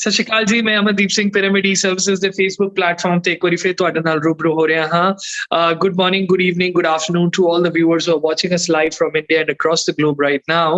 ਸਤਿ ਸ਼੍ਰੀ ਅਕਾਲ ਜੀ, ਮੈਂ ਅਮਨਦੀਪ ਸਿੰਘ ਪਿਰਾਮਿਡ ਸਰਵਿਸਿਜ਼ ਦੇ ਫੇਸਬੁੱਕ ਪਲੇਟਫਾਰਮ ਤੇ ਇੱਕ ਵਾਰੀ ਫਿਰ ਤੁਹਾਡੇ ਨਾਲ ਰੂਬਰੂ ਹੋ ਰਿਹਾ ਹਾਂ। Good morning, good evening, good afternoon to all the viewers who are watching us live from India and across the globe right now.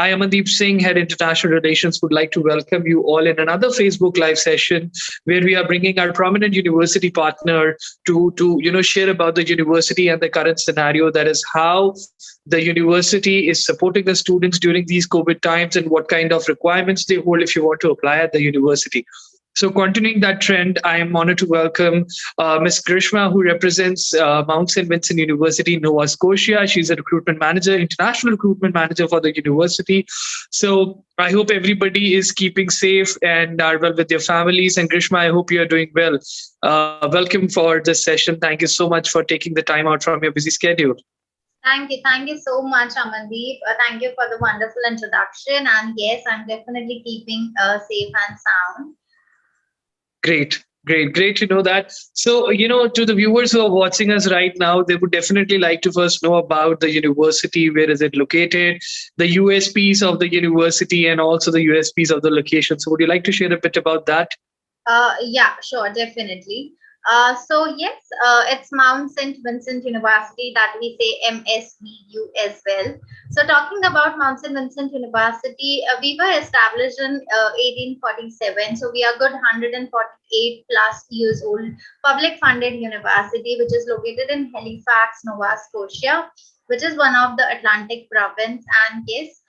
I, Amandeep Singh, Head International Relations, would like to welcome you all in another Facebook live session where we are bringing our prominent university partner to share about the university and the current scenario. That is how the university is supporting the students during these COVID times and what kind of requirements they hold if you want to apply at the university. So continuing that trend, I am honored to welcome Ms. Grishma, who represents Mount St. Vincent University, Nova Scotia. She's a recruitment manager, international recruitment manager for the university. So I hope everybody is keeping safe and are well with their families. And Grishma, I hope you are doing well. Welcome for this session. Thank you so much for taking the time out from your busy schedule. Thank you so much, Amandeep. Thank you for the wonderful introduction. And yes, I'm definitely keeping safe and sound. Great to know that. So, to the viewers who are watching us right now, they would definitely like to first know about the university. Where is it located? The USPs of the university and also the USPs of the location. So, would you like to share a bit about that? Yeah, sure, definitely. So yes, it's Mount St. Vincent University, that we say MSVU as well. So talking about Mount St. Vincent University, we were established in 1847. So we are good 148 plus years old public funded university, which is located in Halifax, Nova Scotia, which is one of the Atlantic province. And yes,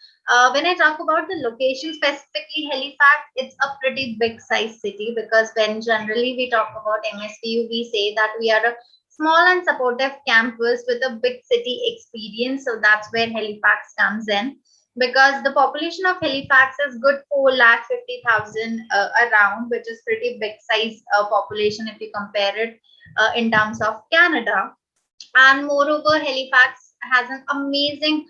when I talk about the location, specifically Halifax, it's a pretty big size city, because when generally we talk about MSVU, we say that we are a small and supportive campus with a big city experience. So that's where Halifax comes in, because the population of Halifax is good 450,000 around, which is pretty big size population if you compare it in terms of Canada. And moreover, Halifax has an amazing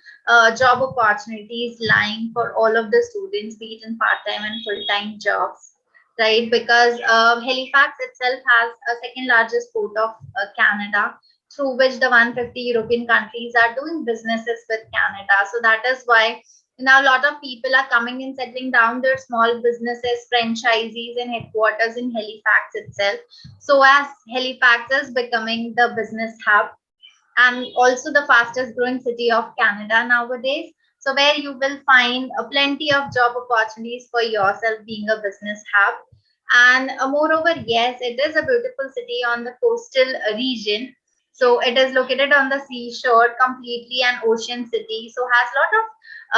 job opportunities lying for all of the students, be it in part-time and full-time jobs, right? Because Halifax itself has a second largest port of Canada, through which the 150 European countries are doing businesses with Canada. So that is why now a lot of people are coming and settling down their small businesses, franchisees, and headquarters in Halifax itself. So as Halifax is becoming the business hub, and also the fastest growing city of Canada nowadays. So where you will find plenty of job opportunities for yourself being a business hub. And moreover, yes, it is a beautiful city on the coastal region. So it is located on the seashore, completely an ocean city. So has a lot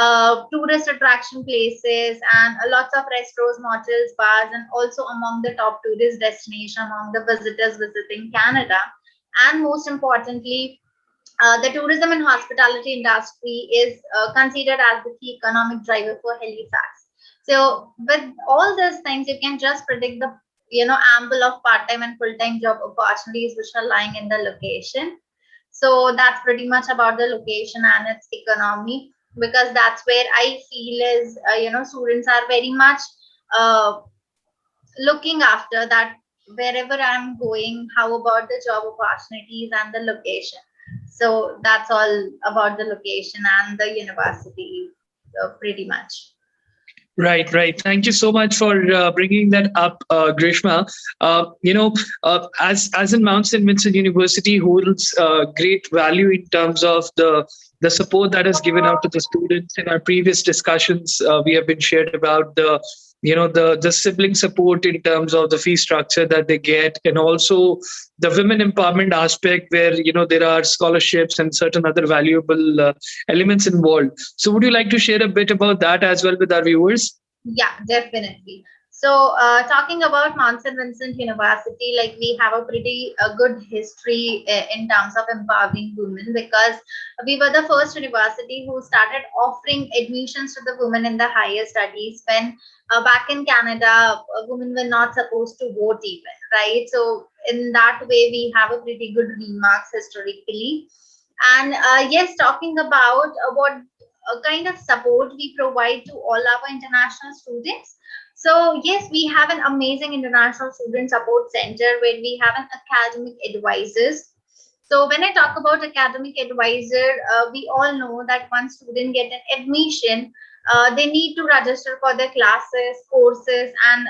of tourist attraction places and lots of restaurants, motels, bars, and also among the top tourist destination among the visitors visiting Canada. And most importantly, the tourism and hospitality industry is considered as the key economic driver for Halifax. So with all these things, you can just predict the ample of part-time and full-time job opportunities which are lying in the location. So that's pretty much about the location and its economy, because that's where I feel is students are very much uh, looking after that. Wherever I'm going, how about the job opportunities and the location? So that's all about the location and the university, pretty much. Right. Thank you so much for bringing that up, Grishma. As in Mount St. Vincent University holds great value in terms of the support that is given out to the students. In our previous discussions, we have been shared about the sibling support in terms of the fee structure that they get, and also the women empowerment aspect, where there are scholarships and certain other valuable elements involved. So would you like to share a bit about that as well with our viewers? Yeah, definitely. So, talking about Mount St. Vincent University, like we have a pretty good history in terms of empowering women, because we were the first university who started offering admissions to the women in the higher studies when back in Canada, women were not supposed to vote even, right? So, in that way, we have a pretty good remarks historically. And yes, talking about what kind of support we provide to all our international students. So yes, we have an amazing international student support center where we have an academic advisors. So when I talk about academic advisor, we all know that one student get an admission, They need to register for their classes, courses, and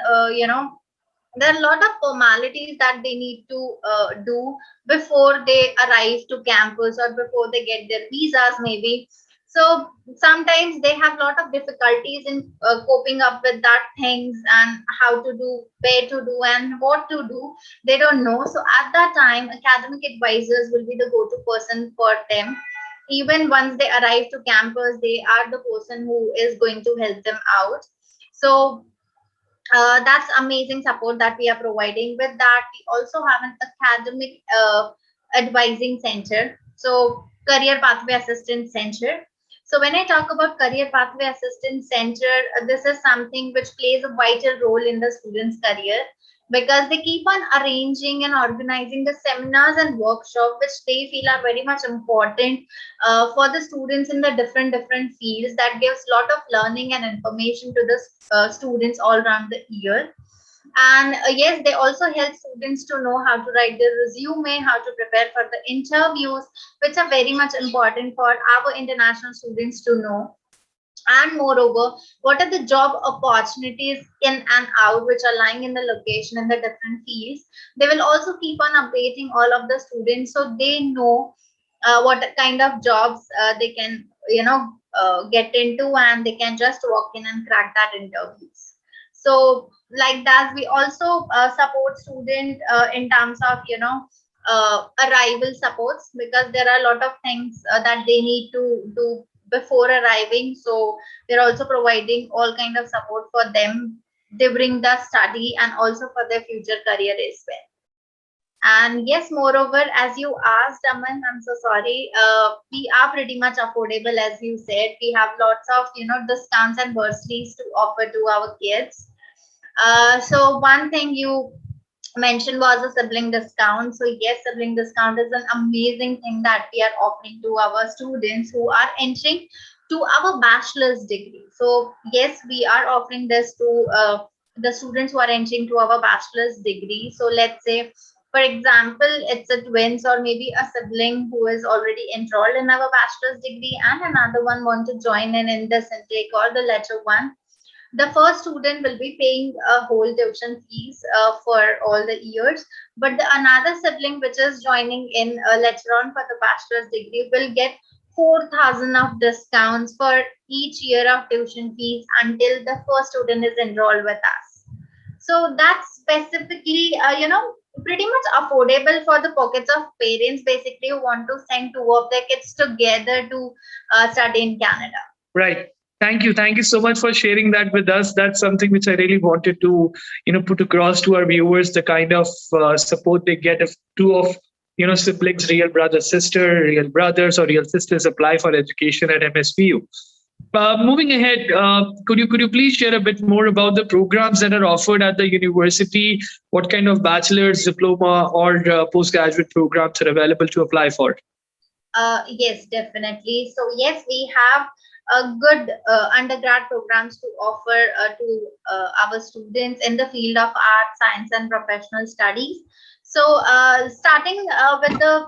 there are a lot of formalities that they need to do before they arrive to campus or before they get their visas maybe. So sometimes they have a lot of difficulties in coping up with that things, and how to do, where to do, and what to do. They don't know. So at that time, academic advisors will be the go-to person for them. Even once they arrive to campus, they are the person who is going to help them out. So that's amazing support that we are providing. With that, we also have an academic advising center, so career pathway assistance center. So when I talk about career pathway assistance center, this is something which plays a vital role in the student's career, because they keep on arranging and organizing the seminars and workshops which they feel are very much important for the students in the different fields, that gives a lot of learning and information to the students all around the year. And yes, they also help students to know how to write their resume, how to prepare for the interviews, which are very much important for our international students to know. And moreover, what are the job opportunities in and out which are lying in the location in the different fields. They will also keep on updating all of the students, so they know what kind of jobs they can get into, and they can just walk in and crack that interviews. So like that, we also support student in terms of arrival supports, because there are a lot of things that they need to do before arriving. So they're also providing all kind of support for them during the study and also for their future career as well. And yes, moreover, as you asked, Aman, I'm so sorry. We are pretty much affordable, as you said. We have lots of discounts and bursaries to offer to our kids. So one thing you mentioned was a sibling discount. So yes, sibling discount is an amazing thing that we are offering to our students who are entering to our bachelor's degree. So yes, we are offering this to the students who are entering to our bachelor's degree. So let's say, for example, it's a twins or maybe a sibling who is already enrolled in our bachelor's degree, and another one want to join in this intake or the latter one. The first student will be paying a whole tuition fees for all the years, but the another sibling which is joining in later on for the bachelor's degree will get 4,000 of discounts for each year of tuition fees until the first student is enrolled with us. So that's specifically pretty much affordable for the pockets of parents basically who want to send two of their kids together to study in Canada. Right. Thank you. Thank you so much for sharing that with us. That's something which I really wanted to, put across to our viewers, the kind of support they get if two of, siblings, real brother, sister, real brothers or real sisters apply for education at MSPU. Moving ahead, could you please share a bit more about the programs that are offered at the university? What kind of bachelor's, diploma, or postgraduate programs are available to apply for? Yes, definitely. So yes, we have a good undergrad programs to offer to our students in the field of art, science, and professional studies. So starting with the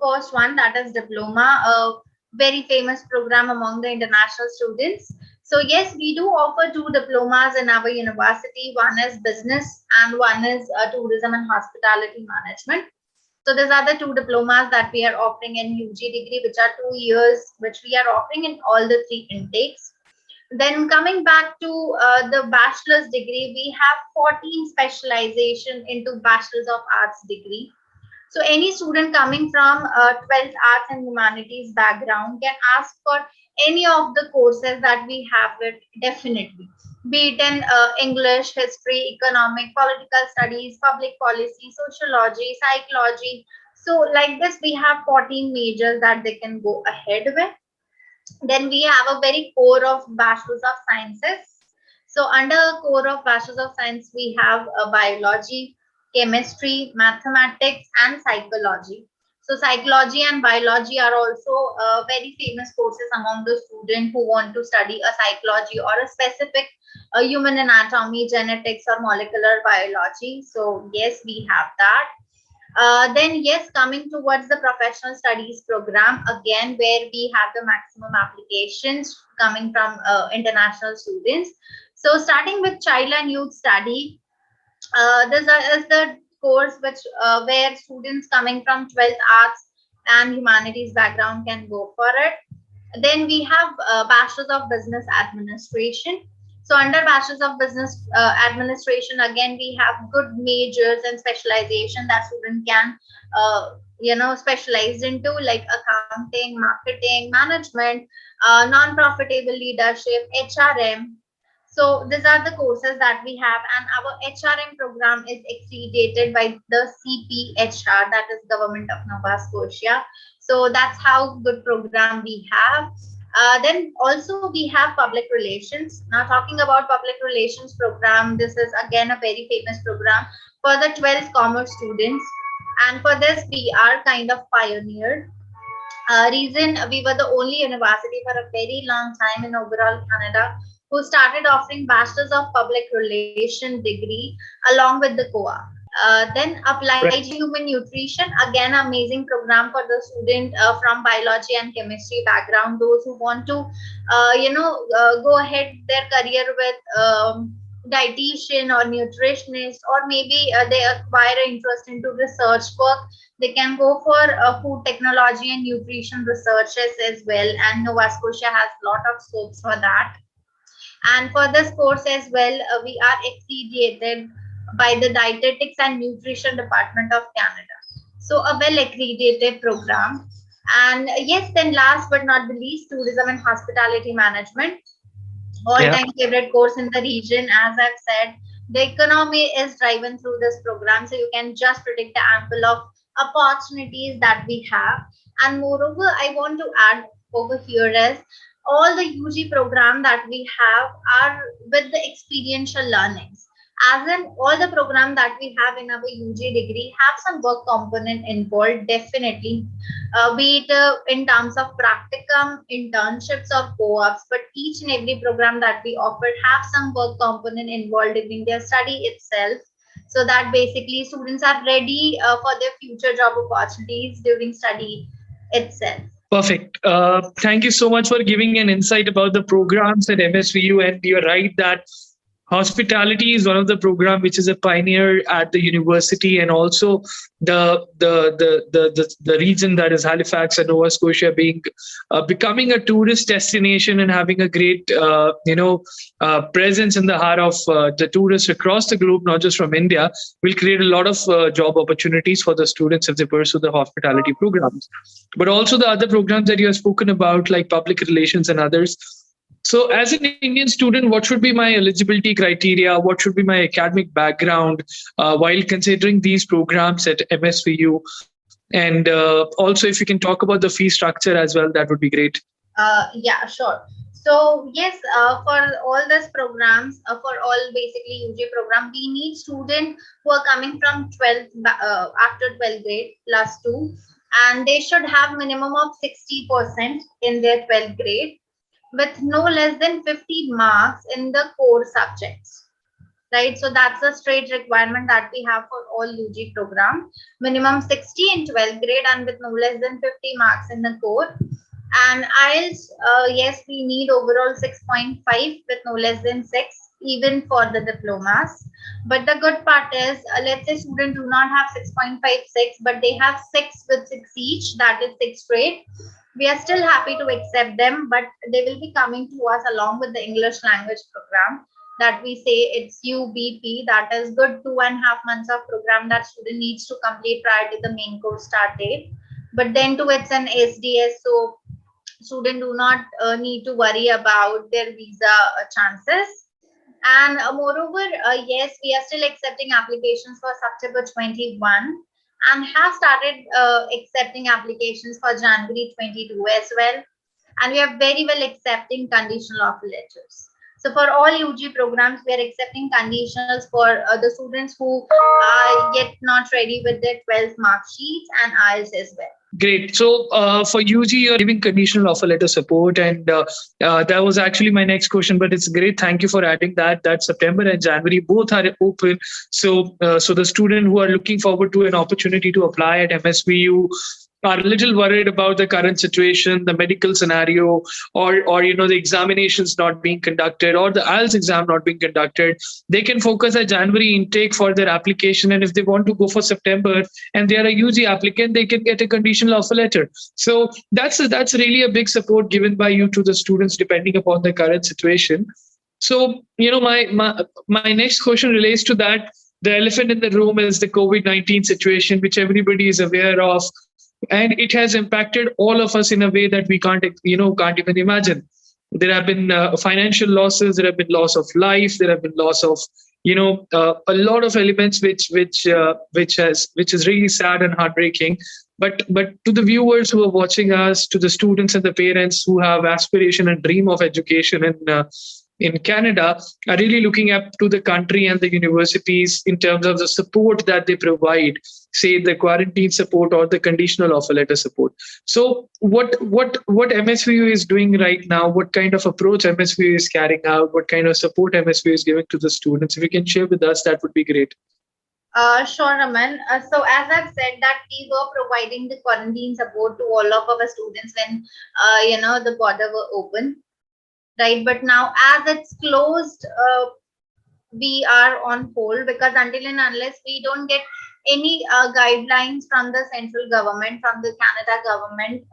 first one, that is diploma, a very famous program among the international students. So yes, we do offer two diplomas in our university. One is business and one is tourism and hospitality management. So these are the two diplomas that we are offering in UG degree, which are 2 years, which we are offering in all the three intakes. Then coming back to the bachelor's degree, we have 14 specialization into bachelor's of arts degree. So any student coming from 12th arts and humanities background can ask for any of the courses that we have it definitely, be it in English, history, economic, political studies, public policy, sociology, psychology. So like this, we have 14 majors that they can go ahead with. Then we have a very core of bachelor's of sciences. So under core of bachelor's of science, we have biology, chemistry, mathematics, and psychology. So psychology and biology are also very famous courses among the students who want to study a psychology or a specific human anatomy, genetics, or molecular biology. So yes, we have that. Then yes, coming towards the professional studies program, again where we have the maximum applications coming from international students. So starting with child and youth study, is the course which where students coming from 12th arts and humanities background can go for it. Then we have bachelor's of business administration. So under bachelor's of business administration, again we have good majors and specialization that student can specialize into, like accounting, marketing, management, non-profitable leadership, HRM. So these are the courses that we have, and our HRM program is accredited by the CPHR, that is Government of Nova Scotia. So that's how good program we have. Then also we have public relations. Now talking about public relations program, this is again a very famous program for the 12th commerce students, and for this we are kind of pioneered. Reason, we were the only university for a very long time in overall Canada who started offering Bachelor's of Public Relation degree along with the COA. Then applied Right. human nutrition, again amazing program for the student from biology and chemistry background, those who want to go ahead their career with dietitian or nutritionist, or maybe they acquire interest into research work, they can go for food technology and nutrition researches as well, and Nova Scotia has a lot of scopes for that. And for this course as well, we are accredited by the Dietetics and Nutrition Department of Canada. So a well accredited program. And yes, then last but not the least, tourism and hospitality management, all Yeah. time favorite course in the region. As I've said, the economy is driven through this program, so you can just predict the ample of opportunities that we have. And moreover, I want to add over here is all the UG program that we have are with the experiential learnings. As in all the program that we have in our UG degree have some work component involved, definitely, be it in terms of practicum, internships, or co-ops. But each and every program that we offer have some work component involved in their study itself, so that basically students are ready for their future job opportunities during study itself. Perfect. Thank you so much for giving an insight about the programs at MSVU. And you're right that hospitality is one of the program which is a pioneer at the university, and also the region that is Halifax and Nova Scotia being becoming a tourist destination and having a great presence in the heart of the tourists across the globe, not just from India, will create a lot of job opportunities for the students if they pursue the hospitality programs. But also the other programs that you have spoken about, like public relations and others. So, as an Indian student, what should be my eligibility criteria? What should be my academic background while considering these programs at MSVU? And also, if you can talk about the fee structure as well, that would be great. Yeah, sure. So yes, for all these programs, for all basically UG program, we need students who are coming from 12th after 12th grade plus two, and they should have minimum of 60% in their 12th grade with no less than 50 marks in the core subjects. Right, so that's a straight requirement that we have for all UG program. Minimum 60 in 12th grade and with no less than 50 marks in the core. And IELTS, yes, we need overall 6.5 with no less than 6, even for the diplomas. But the good part is, let's say students do not have 6.56, but they have 6 with 6 each, that is 6 straight. We are still happy to accept them, but they will be coming to us along with the English language program that we say it's UBP, that is good 2.5 months of program that student needs to complete prior to the main course start date. But then too, it's an SDS, so student do not need to worry about their visa chances. And moreover, yes, we are still accepting applications for September 21 and have started accepting applications for January 22 as well. And we are very well accepting conditional offer letters. So for all UG programs, we are accepting conditionals for the students who are yet not ready with their 12th mark sheets and IELTS as well. Great. So for UG, you're giving conditional offer letter support, and that was actually my next question. But it's great. Thank you for adding that. That September and January both are open. So the student who are looking forward to an opportunity to apply at MSVU are a little worried about the current situation, the medical scenario, or the examinations not being conducted, or the IELTS exam not being conducted. They can focus at January intake for their application, and if they want to go for September and they are a UG applicant, they can get a conditional offer letter. So that's really a big support given by you to the students depending upon the current situation. So my next question relates to that. The elephant in the room is the COVID-19 situation, which everybody is aware of, and it has impacted all of us in a way that we can't even imagine. There have been financial losses, there have been loss of life, there have been loss of a lot of elements which is really sad and heartbreaking. But to the viewers who are watching us, to the students and the parents who have aspiration and dream of education in Canada, are really looking up to the country and the universities in terms of the support that they provide, say the quarantine support or the conditional offer letter support. So what MSVU is doing right now, what kind of approach MSVU is carrying out, what kind of support MSVU is giving to the students, if you can share with us, that would be great. Sure, Raman. So as I've said that we were providing the quarantine support to all of our students when the border were open, right? But now as it's closed, we are on hold, because until and unless we don't get any guidelines from the central government, from the Canada government,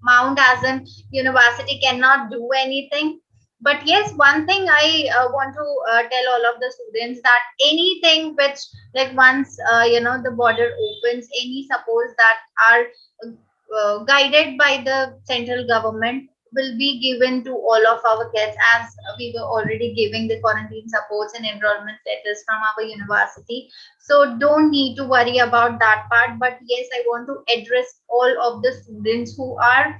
Mount as an university cannot do anything. But yes, one thing I want to tell all of the students, that anything which, like, once the border opens, any supports that are guided by the central government will be given to all of our kids, as we were already giving the quarantine supports and enrollment letters from our university. So don't need to worry about that part. But yes, I want to address all of the students who are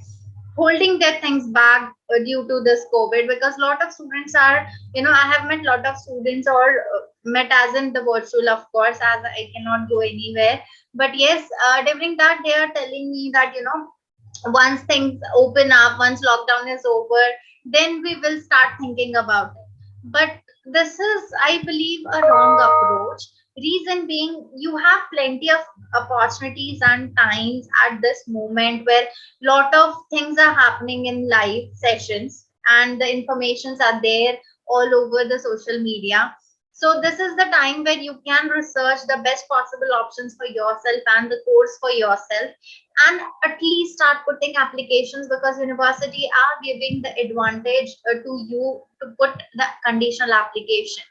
holding their things back due to this COVID, because a lot of students are, I have met a lot of students, or met as in the virtual, of course, as I cannot go anywhere. But yes, during that, they are telling me that, once things open up, once lockdown is over, then we will start thinking about it. But this is, I believe, a wrong approach. Reason being, you have plenty of opportunities and times at this moment where lot of things are happening in live sessions, and the informations are there all over the social media. So this is the time where you can research the best possible options for yourself and the course for yourself, and at least start putting applications, because university are giving the advantage to you to put the conditional application,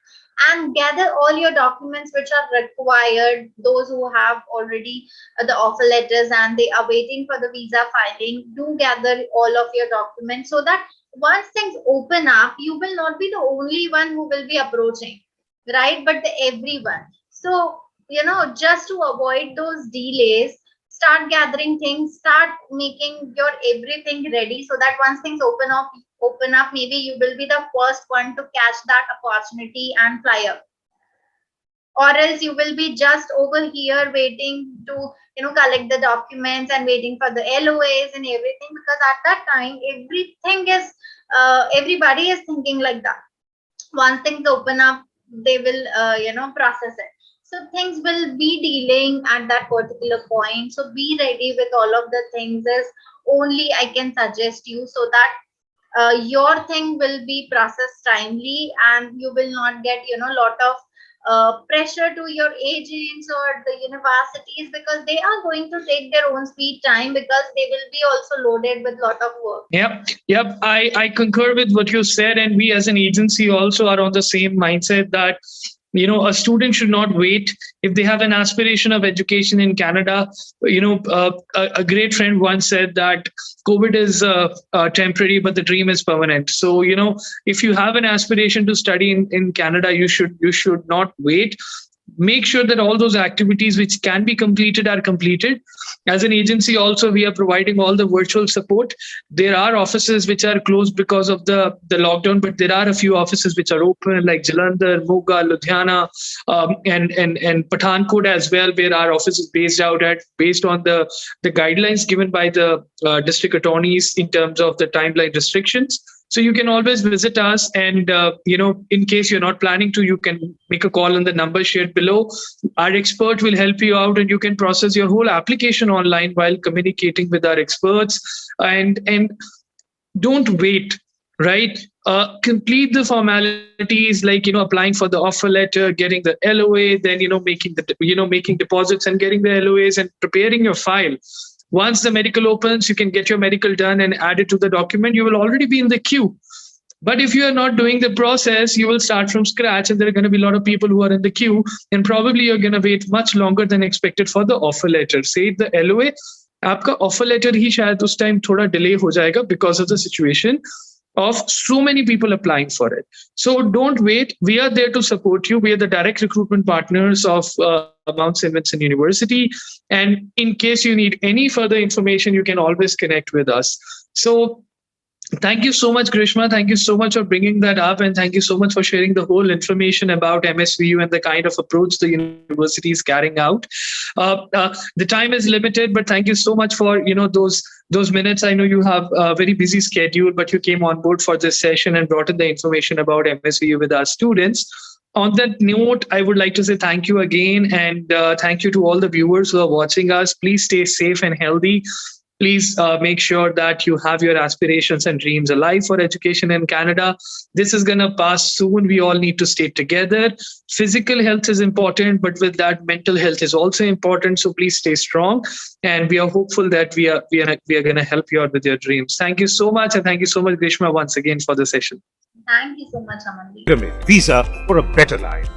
and gather all your documents which are required. Those who have already the offer letters and they are waiting for the visa filing, do gather all of your documents, so that once things open up, you will not be the only one who will be approaching, right? But everyone. So just to avoid those delays, start gathering things, start making your everything ready, so that once things open up, maybe you will be the first one to catch that opportunity and fly up. Or else you will be just over here waiting to collect the documents and waiting for the LOAs and everything, because at that time everything is everybody is thinking like that. Once things open up, they will process it. So things will be delaying at that particular point. So be ready with all of the things is only I can suggest you, so that your thing will be processed timely, and you will not get lot of pressure to your agents or the universities, because they are going to take their own sweet time, because they will be also loaded with lot of work. Yep. I concur with what you said, and we as an agency also are on the same mindset that a student should not wait if they have an aspiration of education in Canada. A great friend once said that COVID is temporary, but the dream is permanent. So if you have an aspiration to study in Canada, you should not wait. make sure that all those activities which can be completed are completed. As an agency also, we are providing all the virtual support. There are offices which are closed because of the lockdown, but there are a few offices which are open, like Jalandhar, Moga, Ludhiana, and Pathankot as well, where our office is based out at, based on the guidelines given by the district attorneys in terms of the timeline restrictions. So you can always visit us, and in case you're not planning to, you can make a call on the number shared below. Our expert will help you out, and you can process your whole application online while communicating with our experts. And don't wait, right? Complete the formalities, like applying for the offer letter, getting the LOA, then making deposits and getting the LOAs and preparing your file. Once the medical opens, you can get your medical done and add it to the document. You will already be in the queue. But if you are not doing the process, you will start from scratch, and there are going to be a lot of people who are in the queue, and probably you're going to wait much longer than expected for the offer letter. Say the LOA, आपका offer letter ही शायद उस time थोड़ा delay हो जाएगा because of the situation of so many people applying for it. So don't wait. We are there to support you. We are the direct recruitment partners of Mount St. Vincent University. And in case you need any further information, you can always connect with us. So thank you so much, Grishma. Thank you so much for bringing that up. And thank you so much for sharing the whole information about MSVU and the kind of approach the university is carrying out. The time is limited, but thank you so much for those minutes. I know you have a very busy schedule, but you came on board for this session and brought in the information about MSVU with our students. On that note, I would like to say thank you again, and thank you to all the viewers who are watching us. Please stay safe and healthy. Please make sure that you have your aspirations and dreams alive for education in Canada. This is going to pass soon. We all need to stay together. Physical health is important, but with that, mental health is also important. So please stay strong. And we are hopeful that we are going to help you out with your dreams. Thank you so much. And thank you so much, Grishma, once again for the session. Thank you so much, Amandeep. Visa for a better life.